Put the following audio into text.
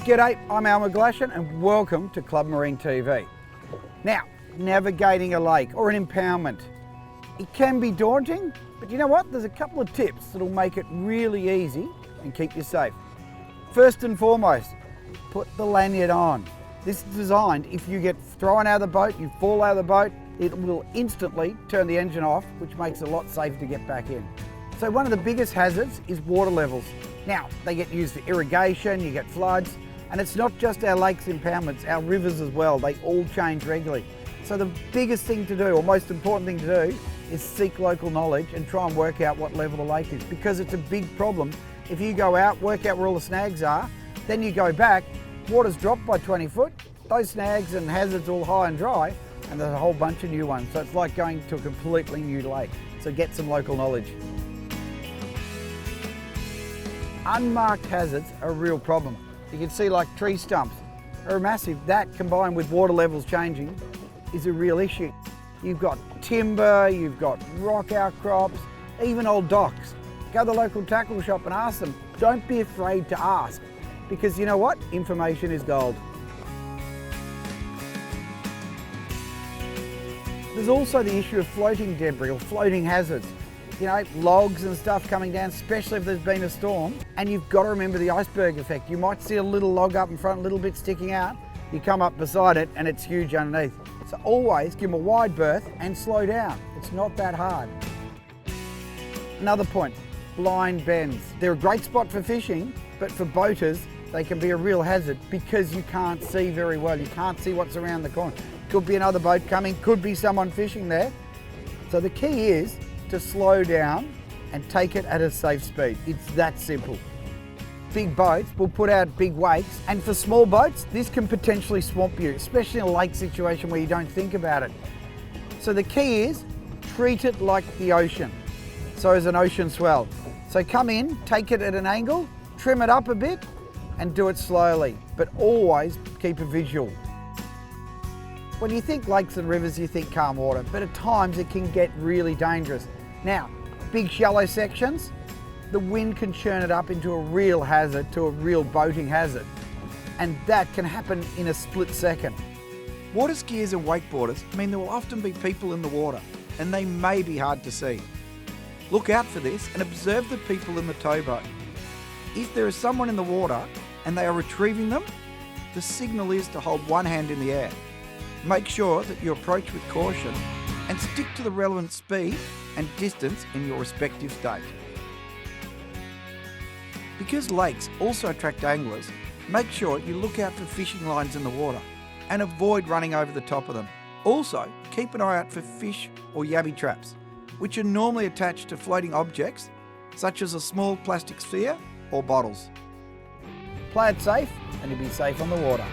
G'day, I'm McGlashan and welcome to Club Marine TV. Now, navigating a lake or an impoundment, it can be daunting, but you know what? There's a couple of tips that'll make it really easy and keep you safe. First and foremost, put the lanyard on. This is designed, if you get thrown out of the boat, you fall out of the boat, it will instantly turn the engine off, which makes it a lot safer to get back in. So one of the biggest hazards is water levels. Now, they get used for irrigation, you get floods, and it's not just our lakes impoundments, our rivers as well, they all change regularly. So the biggest thing to do, or most important thing to do, is seek local knowledge and try and work out what level the lake is, because it's a big problem. If you go out, work out where all the snags are, then you go back, water's dropped by 20 foot, those snags and hazards all high and dry, and there's a whole bunch of new ones. So it's like going to a completely new lake. So get some local knowledge. Unmarked hazards are a real problem. You can see like tree stumps are massive. That combined with water levels changing is a real issue. You've got timber, you've got rock outcrops, even old docks. Go to the local tackle shop and ask them. Don't be afraid to ask, because you know what? Information is gold. There's also the issue of floating debris or floating hazards. You know, logs and stuff coming down, especially if there's been a storm. And you've got to remember the iceberg effect. You might see a little log up in front, a little bit sticking out. You come up beside it and it's huge underneath. So always give them a wide berth and slow down. It's not that hard. Another point, blind bends. They're a great spot for fishing, but for boaters, they can be a real hazard because you can't see very well. You can't see what's around the corner. Could be another boat coming, could be someone fishing there. So the key is to slow down and take it at a safe speed. It's that simple. Big boats will put out big wakes, and for small boats, this can potentially swamp you, especially in a lake situation where you don't think about it. So the key is treat it like the ocean. So as an ocean swell. So come in, take it at an angle, trim it up a bit, and do it slowly, but always keep a visual. When you think lakes and rivers, you think calm water, but at times it can get really dangerous. Now, big shallow sections, the wind can churn it up into a real hazard, to a real boating hazard. And that can happen in a split second. Water skiers and wakeboarders mean there will often be people in the water, and they may be hard to see. Look out for this and observe the people in the towboat. If there is someone in the water and they are retrieving them, the signal is to hold one hand in the air. Make sure that you approach with caution and stick to the relevant speed and distance in your respective state. Because lakes also attract anglers, make sure you look out for fishing lines in the water and avoid running over the top of them. Also, keep an eye out for fish or yabby traps, which are normally attached to floating objects such as a small plastic sphere or bottles. Play it safe and you'll be safe on the water.